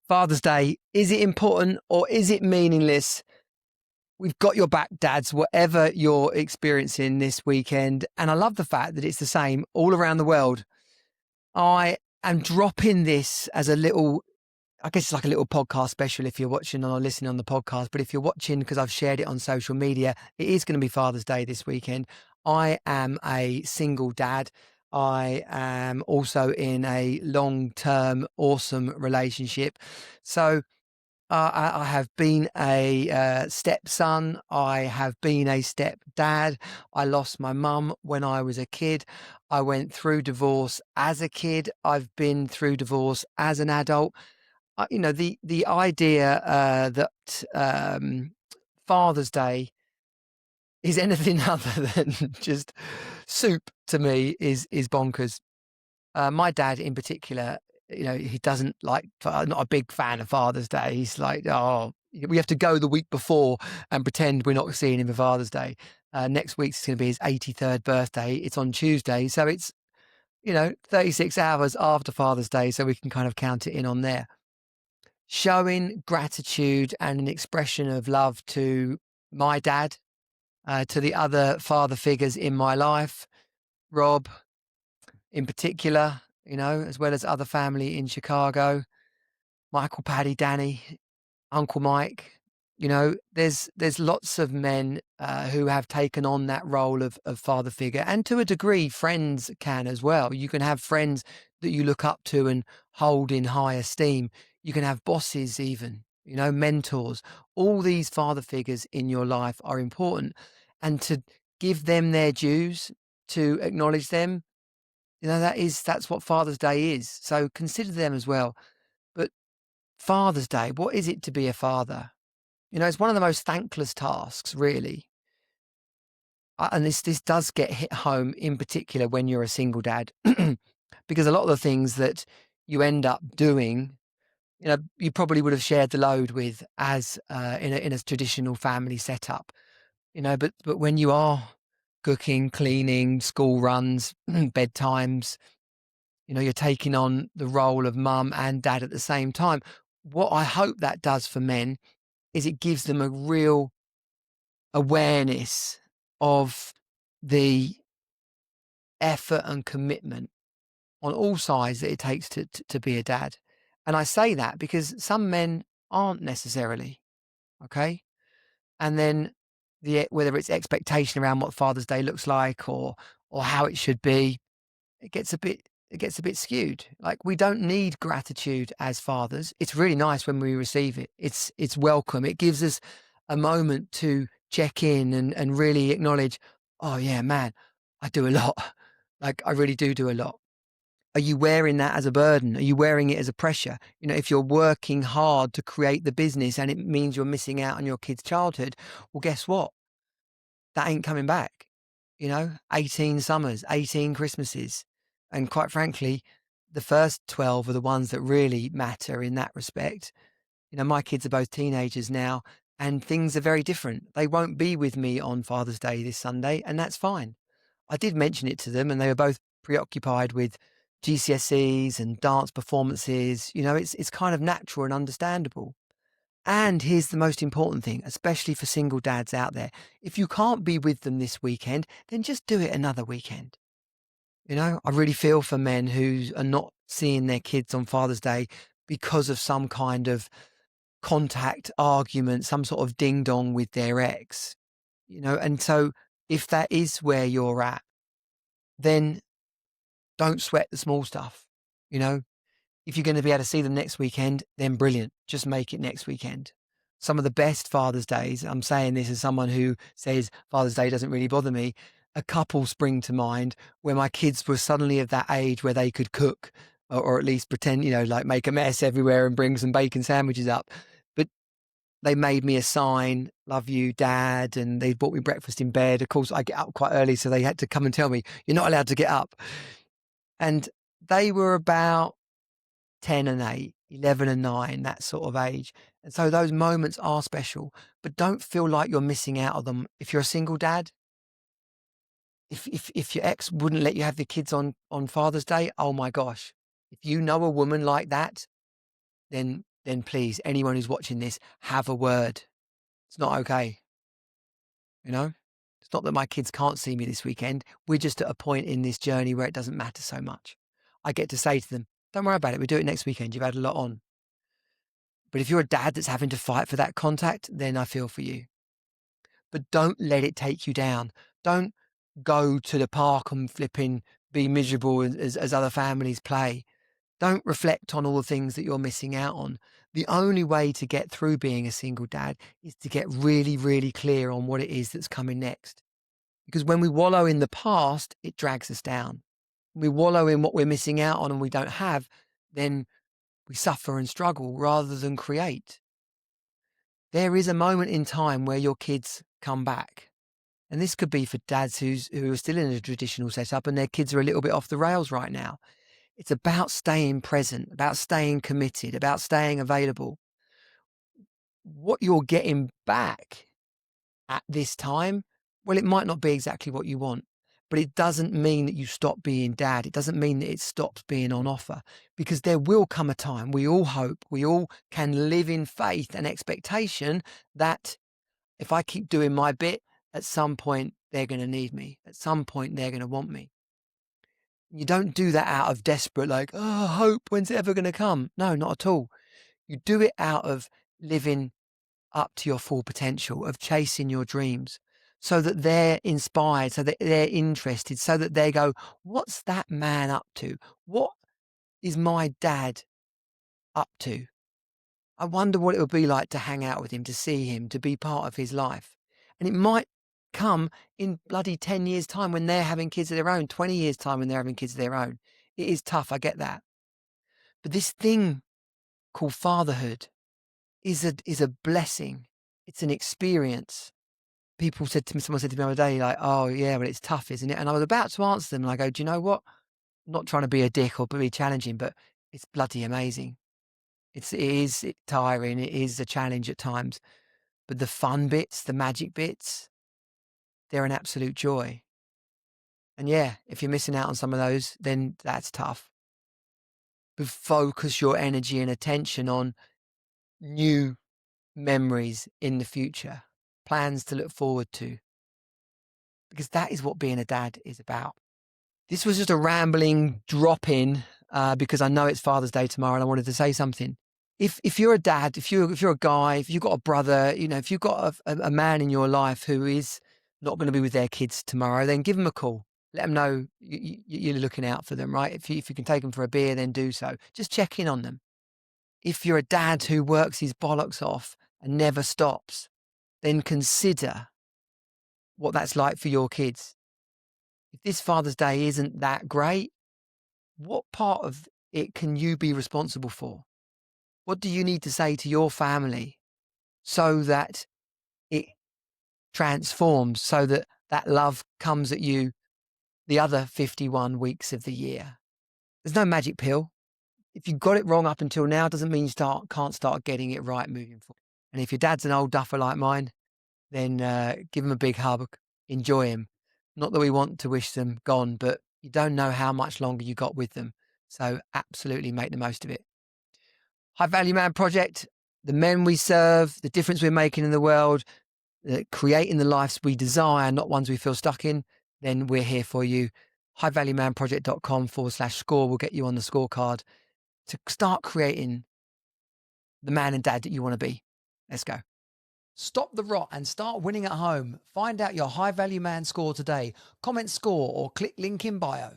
Father's Day, is it important or is it meaningless? We've got your back, dads, whatever you're experiencing this weekend. And I love the fact that it's the same all around the world. I am dropping this as a little, I guess it's like a little podcast special if you're watching or listening on the podcast. But if you're watching, because I've shared it on social media, it is going to be Father's Day this weekend. I am a single dad. I am also in a long-term, awesome relationship. So I have been a stepson. I have been a stepdad. I lost my mum when I was a kid. I went through divorce as a kid. I've been through divorce as an adult. The idea that Father's Day is anything other than just soup to me is bonkers. My dad in particular, he doesn't like, not a big fan of Father's Day. He's like, oh, we have to go the week before and pretend we're not seeing him for Father's Day. Next week's going to be his 83rd birthday. It's on Tuesday. So it's, 36 hours after Father's Day. So we can kind of count it in on there. Showing gratitude and an expression of love to my dad, to the other father figures in my life, Rob in particular, as well as other family in Chicago, Michael, Paddy, Danny, Uncle Mike. There's lots of men who have taken on that role of father figure, and to a degree, friends can as well. You can have friends that you look up to and hold in high esteem. You can have bosses even, mentors. All these father figures in your life are important, and to give them their dues, to acknowledge them, that's what Father's Day is. So consider them as well. But Father's Day, what is it to be a father? It's one of the most thankless tasks, really. And this does get hit home in particular when you're a single dad, because a lot of the things that you end up doing, you probably would have shared the load with as in a traditional family setup, but when you are cooking, cleaning, school runs, bedtimes, you're taking on the role of mum and dad at the same time. What I hope that does for men is it gives them a real awareness of the effort and commitment on all sides that it takes to be a dad. And I say that because some men aren't necessarily, okay? And then whether it's expectation around what Father's Day looks like or how it should be, it gets a bit skewed. Like, we don't need gratitude as fathers. It's really nice when we receive it. It's welcome. It gives us a moment to check in and really acknowledge, oh yeah, man, I do a lot. Like, I really do a lot. Are you wearing that as a burden? Are you wearing it as a pressure? If you're working hard to create the business and it means you're missing out on your kid's childhood, well, guess what? That ain't coming back. 18 summers, 18 Christmases. And quite frankly, the first 12 are the ones that really matter in that respect. My kids are both teenagers now and things are very different. They won't be with me on Father's Day this Sunday, and that's fine. I did mention it to them and they were both preoccupied with GCSEs and dance performances. It's kind of natural and understandable. And here's the most important thing, especially for single dads out there. If you can't be with them this weekend, then just do it another weekend. I really feel for men who are not seeing their kids on Father's Day because of some kind of contact argument, some sort of ding dong with their ex, and so if that is where you're at, then don't sweat the small stuff. If you're going to be able to see them next weekend, then brilliant. Just make it next weekend. Some of the best Father's Days, I'm saying this as someone who says Father's Day doesn't really bother me. A couple spring to mind where my kids were suddenly of that age where they could cook or at least pretend, like make a mess everywhere and bring some bacon sandwiches up. But they made me a sign, love you, Dad. And they bought me breakfast in bed. Of course, I get up quite early, so they had to come and tell me, you're not allowed to get up. And they were about 10 and 8, 11 and 9, that sort of age. And so those moments are special, but don't feel like you're missing out on them. If you're a single dad, if your ex wouldn't let you have the kids on Father's Day, oh my gosh. If you know a woman like that, then then please, anyone who's watching this, have a word. It's not okay. You know, it's not that my kids can't see me this weekend. We're just at a point in this journey where it doesn't matter so much. I get to say to them, don't worry about it. We'll do it next weekend. You've had a lot on. But if you're a dad that's having to fight for that contact, then I feel for you. But don't let it take you down. Don't go to the park and flipping be miserable as other families play. Don't reflect on all the things that you're missing out on. The only way to get through being a single dad is to get really, really clear on what it is that's coming next. Because when we wallow in the past, it drags us down. When we wallow in what we're missing out on and we don't have, then we suffer and struggle rather than create. There is a moment in time where your kids come back. And this could be for dads who are still in a traditional setup and their kids are a little bit off the rails right now. It's about staying present, about staying committed, about staying available. What you're getting back at this time, well, it might not be exactly what you want, but it doesn't mean that you stop being dad. It doesn't mean that it stops being on offer, because there will come a time, we all hope, we all can live in faith and expectation that if I keep doing my bit, at some point they're going to need me. At some point they're going to want me. You don't do that out of desperate, like, oh, hope, when's it ever going to come? No, not at all. You do it out of living up to your full potential, of chasing your dreams, so that they're inspired, so that they're interested, so that they go, what's that man up to? What is my dad up to? I wonder what it would be like to hang out with him, to see him, to be part of his life. And it might come in bloody 10 years' time when they're having kids of their own, 20 years' time when they're having kids of their own. It is tough, I get that. But this thing called fatherhood is a blessing. It's an experience. Someone said to me the other day, like, oh yeah, well, it's tough, isn't it? And I was about to answer them and I go, do you know what? I'm not trying to be a dick or be challenging, but it's bloody amazing. It is tiring. It is a challenge at times, but the fun bits, the magic bits, they're an absolute joy. And yeah, if you're missing out on some of those, then that's tough. But focus your energy and attention on new memories in the future, plans to look forward to, because that is what being a dad is about. This was just a rambling drop in because I know it's Father's Day tomorrow and I wanted to say something. If you're a dad, if you're a guy, if you've got a brother, if you've got a man in your life who is not going to be with their kids tomorrow, then give them a call. Let them know you're looking out for them, right? If you can take them for a beer, then do so. Just check in on them. If you're a dad who works his bollocks off and never stops, then consider what that's like for your kids. If this Father's Day isn't that great, what part of it can you be responsible for? What do you need to say to your family so that it transforms, so that that love comes at you the other 51 weeks of the year? There's no magic pill. If you got it wrong up until now, doesn't mean you can't start getting it right moving forward. And if your dad's an old duffer like mine, then give him a big hug, enjoy him. Not that we want to wish them gone, but you don't know how much longer you got with them. So absolutely make the most of it. High Value Man Project, the men we serve, the difference we're making in the world, creating the lives we desire, not ones we feel stuck in, then we're here for you. highvaluemanproject.com/score will get you on the scorecard to start creating the man and dad that you want to be. Let's go. Stop the rot and start winning at home. Find out your High Value Man score today. Comment score or click link in bio.